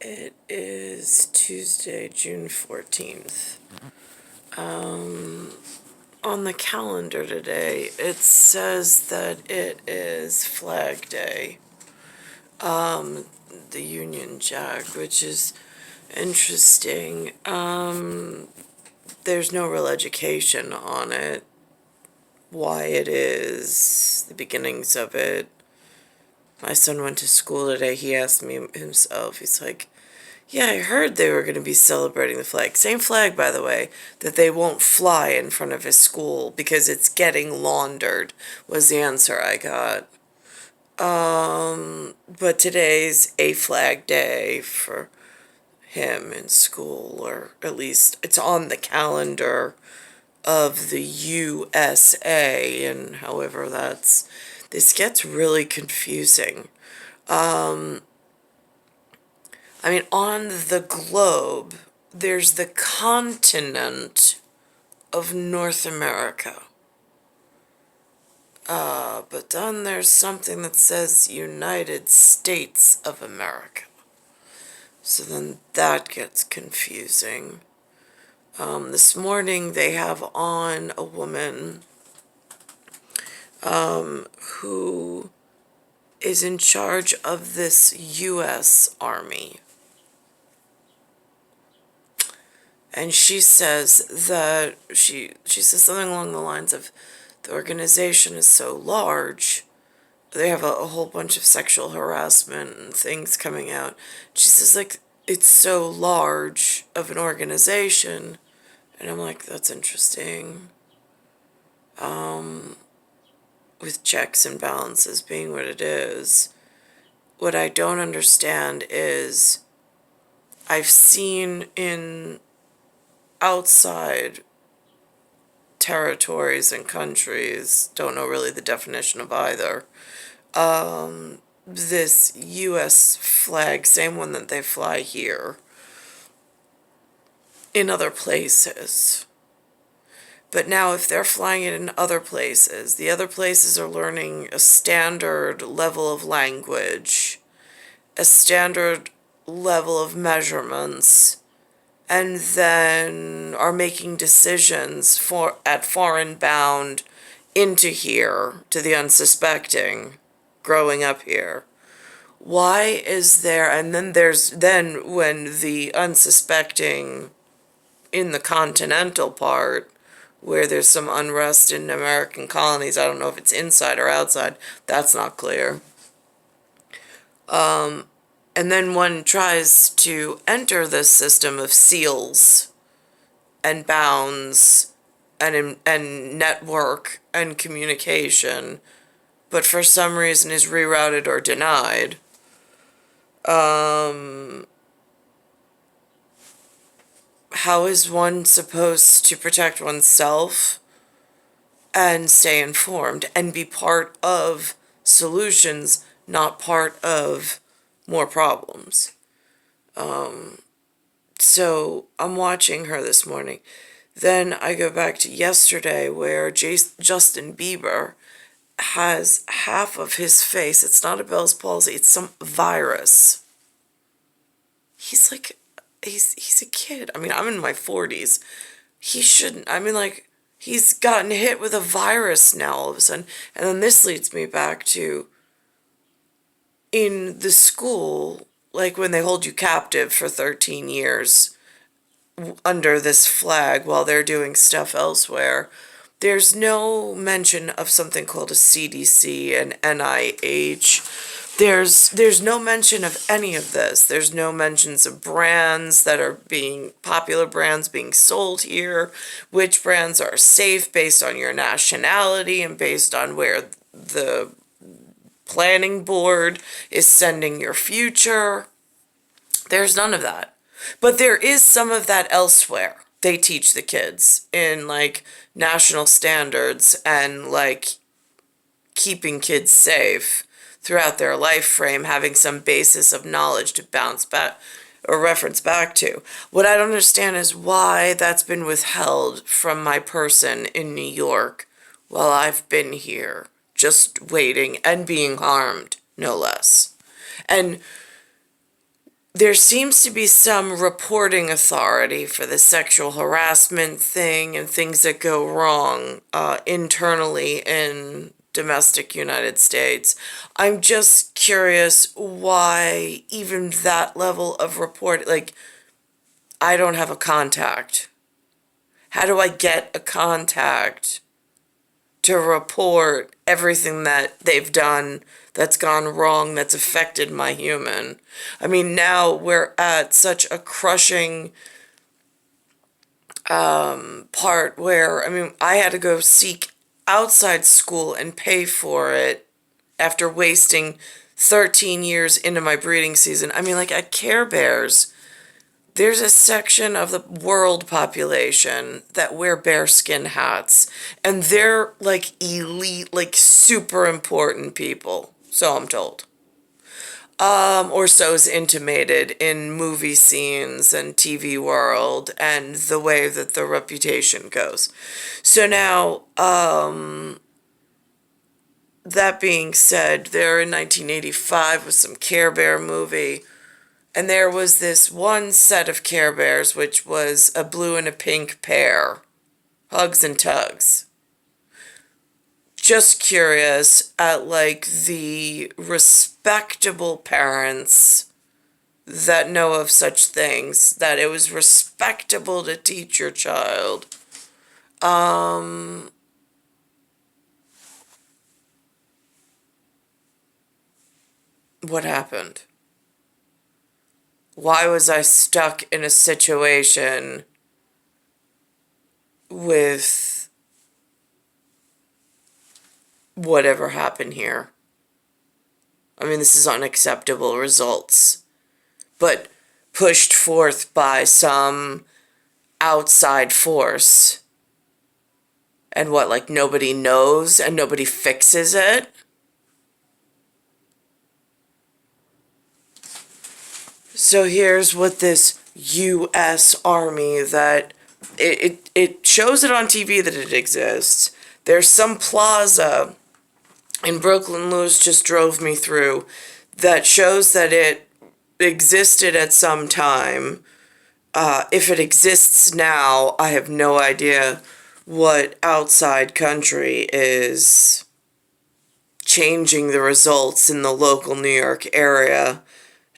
It is Tuesday, June 14th. On the calendar today, it says that it is Flag Day. The Union Jack, which is interesting. There's no real education on it, why it is, the beginnings of it. My son went to school today. He asked me himself, he's like, yeah, I heard they were going to be celebrating the flag. Same flag, by the way, that they won't fly in front of his school because it's getting laundered, was the answer I got. But today's a flag day for him in school, or at least it's on the calendar of the USA, and however this gets really confusing. On the globe, there's the continent of North America. But then there's something that says United States of America. So then that gets confusing. This morning they have on a woman who is in charge of this U.S. Army. And she says that she says something along the lines of, the organization is so large, they have a whole bunch of sexual harassment and things coming out. She says, like, it's so large of an organization. And I'm like, that's interesting. With checks and balances being what it is. What I don't understand is, I've seen in outside territories and countries, don't know really the definition of either, this U.S. flag, same one that they fly here, in other places. But now if they're flying it in other places, the other places are learning a standard level of language, a standard level of measurements, and then are making decisions at foreign bound into here to the unsuspecting growing up here. Why is there, and then when the unsuspecting in the continental part, where there's some unrest in American colonies, I don't know if it's inside or outside, that's not clear. And then one tries to enter this system of seals and bounds and network and communication, but for some reason is rerouted or denied. How is one supposed to protect oneself and stay informed and be part of solutions, not part of more problems? So I'm watching her this morning. Then I go back to yesterday where Justin Bieber has half of his face, it's not a Bell's palsy, it's some virus. He's a kid. I'm in my 40s. He shouldn't, he's gotten hit with a virus now all of a sudden. And then this leads me back to, in the school, like when they hold you captive for 13 years under this flag while they're doing stuff elsewhere, there's no mention of something called a CDC and NIH. There's no mention of any of this. There's no mentions of brands that are popular brands being sold here, which brands are safe based on your nationality and based on where the planning board is sending your future. There's none of that. But there is some of that elsewhere. They teach the kids in, like, national standards and, like, keeping kids safe throughout their life frame, having some basis of knowledge to bounce back or reference back to. What I don't understand is why that's been withheld from my person in New York while I've been here, just waiting and being harmed, no less. And there seems to be some reporting authority for the sexual harassment thing and things that go wrong internally in domestic United States. I'm just curious why even that level of report, like, I don't have a contact. How do I get a contact to report everything that they've done that's gone wrong, that's affected my human? I mean, now we're at such a crushing part where, I mean, I had to go seek outside school and pay for it after wasting 13 years into my breeding season. I mean, like at Care Bears, there's a section of the world population that wear bearskin hats, and they're like elite, like super important people, so I'm told. Or so is intimated in movie scenes and TV world and the way that the reputation goes. So now, that being said, there in 1985 was some Care Bear movie, and there was this one set of Care Bears, which was a blue and a pink pair, Hugs and Tugs. Just curious at like the respectable parents that know of such things, that it was respectable to teach your child. What happened? Why was I stuck in a situation with whatever happened here? I mean, this is unacceptable results, but pushed forth by some outside force. And what, like nobody knows and nobody fixes it? So here's what this U.S. Army that it shows it on TV that it exists. There's some plaza in Brooklyn, Lewis just drove me through, that shows that it existed at some time. If it exists now, I have no idea what outside country is changing the results in the local New York area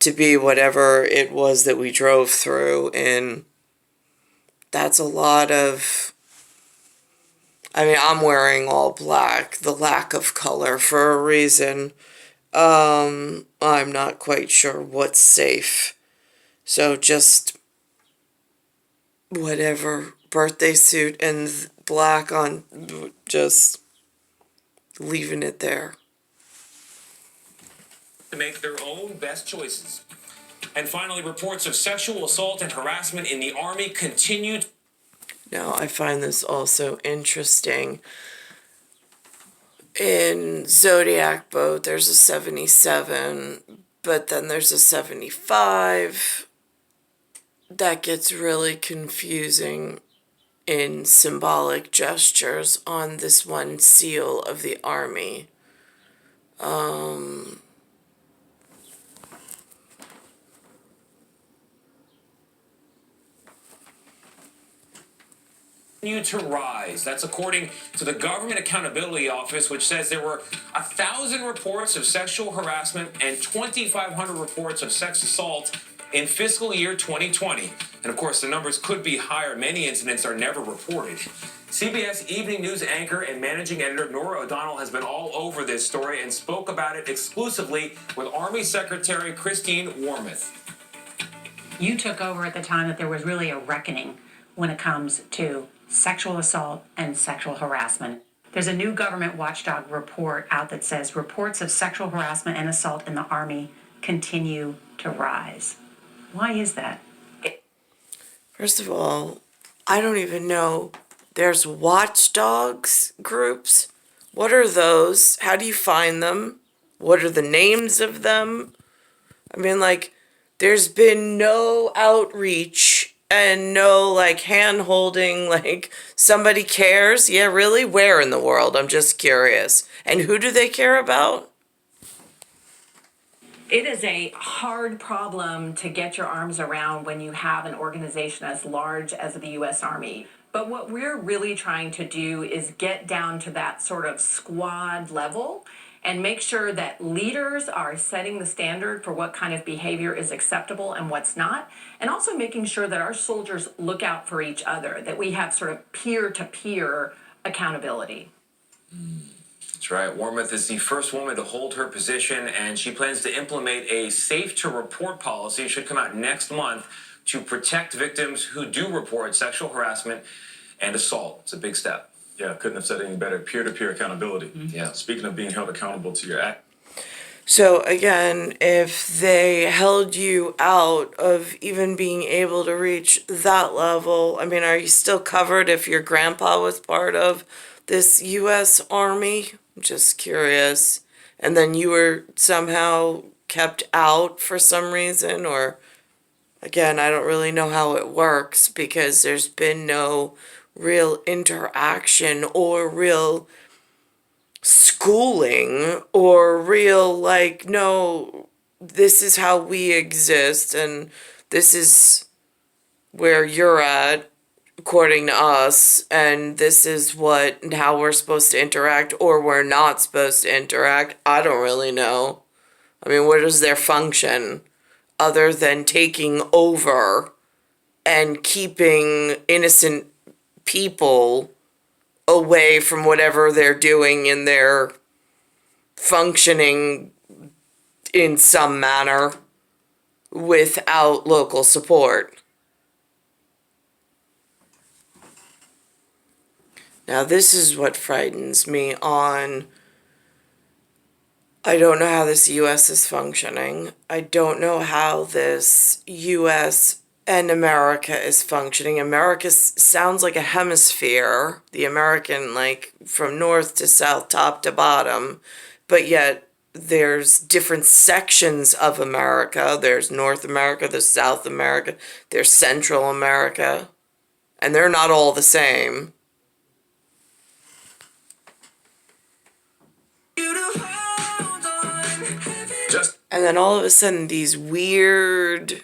to be whatever it was that we drove through. And that's a lot of, I mean, I'm wearing all black, the lack of color for a reason. I'm not quite sure what's safe. So just whatever, birthday suit and black on, just leaving it there. To make their own best choices. And finally, reports of sexual assault and harassment in the Army continued. Now, I find this also interesting. In Zodiac boat, there's a 77, but then there's a 75. That gets really confusing in symbolic gestures on this one seal of the Army. To rise. That's according to the Government Accountability Office, which says there were 1,000 reports of sexual harassment and 2,500 reports of sex assault in fiscal year 2020. And of course, the numbers could be higher. Many incidents are never reported. CBS Evening News anchor and managing editor Nora O'Donnell has been all over this story and spoke about it exclusively with Army Secretary Christine Wormuth. You took over at the time that there was really a reckoning when it comes to sexual assault and sexual harassment. There's a new government watchdog report out that says reports of sexual harassment and assault in the Army continue to rise. Why is that? First of all, I don't even know. There's watchdogs groups. What are those? How do you find them? What are the names of them? I mean, like, there's been no outreach and no, like, hand-holding, like, somebody cares? Yeah, really? Where in the world? I'm just curious. And who do they care about? It is a hard problem to get your arms around when you have an organization as large as the U.S. Army. But what we're really trying to do is get down to that sort of squad level and make sure that leaders are setting the standard for what kind of behavior is acceptable and what's not. And also making sure that our soldiers look out for each other, that we have sort of peer-to-peer accountability. That's right. Warmoth is the first woman to hold her position, and she plans to implement a safe-to-report policy. It should come out next month to protect victims who do report sexual harassment and assault. It's a big step. Yeah, couldn't have said any better. Peer-to-peer accountability. Yeah. Speaking of being held accountable to your act. So again, if they held you out of even being able to reach that level, I mean, are you still covered if your grandpa was part of this U.S. Army? I'm just curious. And then you were somehow kept out for some reason, or again, I don't really know how it works because there's been no real interaction or real schooling or real, like, no, this is how we exist and this is where you're at according to us, and this is what and how we're supposed to interact or we're not supposed to interact. I don't really know. I mean, what is their function other than taking over and keeping innocent people away from whatever they're doing in their functioning in some manner without local support? Now, this is what frightens me on. I don't know how this U.S. is functioning. I don't know how this U.S. and America is functioning. America sounds like a hemisphere, the American, like from north to south, top to bottom, but yet there's different sections of America. There's North America, there's South America, there's Central America, and they're not all the same. And then all of a sudden, these weird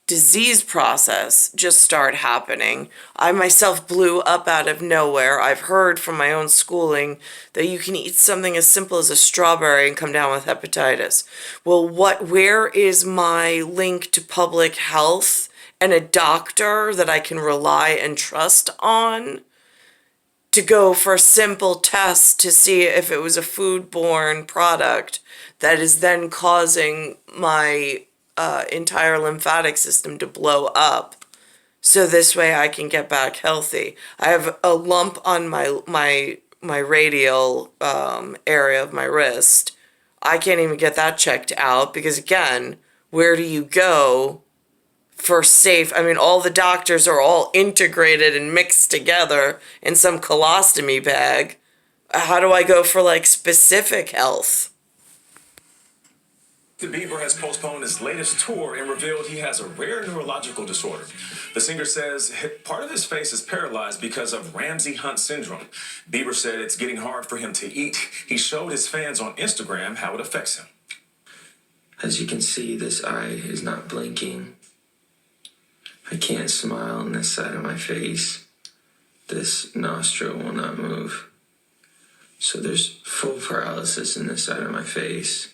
disease process just start happening. I myself blew up out of nowhere. I've heard from my own schooling that you can eat something as simple as a strawberry and come down with hepatitis. Well, where is my link to public health and a doctor that I can rely and trust on to go for a simple test to see if it was a foodborne product that is then causing my entire lymphatic system to blow up, so this way I can get back healthy. I have a lump on my radial area of my wrist. I can't even get that checked out because, again, where do you go for safe? I mean, all the doctors are all integrated and mixed together in some colostomy bag. How do I go for, like, specific health? Bieber has postponed his latest tour and revealed he has a rare neurological disorder. The singer says part of his face is paralyzed because of Ramsay-Hunt syndrome. Bieber said it's getting hard for him to eat. He showed his fans on Instagram how it affects him. As you can see, this eye is not blinking. I can't smile on this side of my face. This nostril will not move. So there's full paralysis in this side of my face.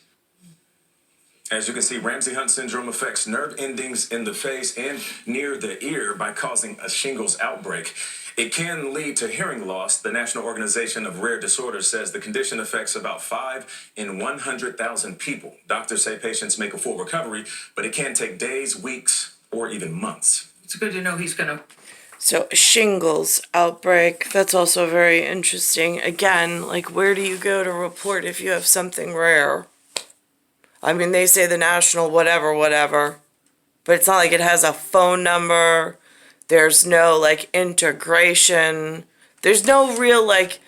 As you can see, Ramsay-Hunt syndrome affects nerve endings in the face and near the ear by causing a shingles outbreak. It can lead to hearing loss. The National Organization of Rare Disorders says the condition affects about 5 in 100,000 people. Doctors say patients make a full recovery, but it can take days, weeks, or even months. It's good to know he's going to. So, shingles outbreak, that's also very interesting. Again, like, where do you go to report if you have something rare? I mean, they say the national whatever, but it's not like it has a phone number. There's no, like, integration. There's no real, like,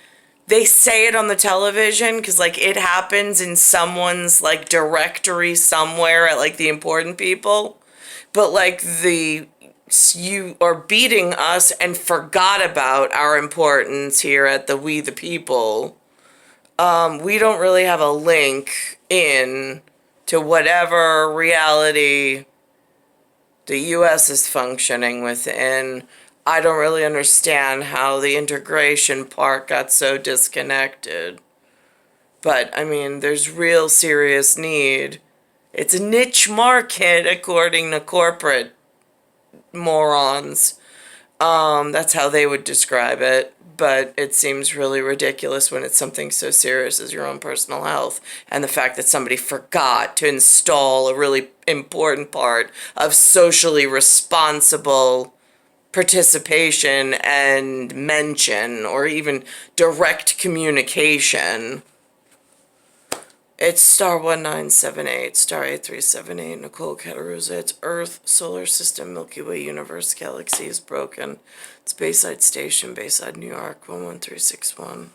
they say it on the television because, like, it happens in someone's, like, directory somewhere at, like, the important people. But, like, you are beating us and forgot about our importance here at the We the People. We don't really have a link in to whatever reality the U.S. is functioning within. I don't really understand how the integration part got so disconnected. But, I mean, there's real serious need. It's a niche market, according to corporate morons. That's how they would describe it. But it seems really ridiculous when it's something so serious as your own personal health. And the fact that somebody forgot to install a really important part of socially responsible participation and mention or even direct communication. It's star 1978, star 8378, Nicole, Cattaruzza. It's Earth, Solar System, Milky Way, Universe, Galaxy is broken. It's Bayside Station, Bayside, New York, 11361.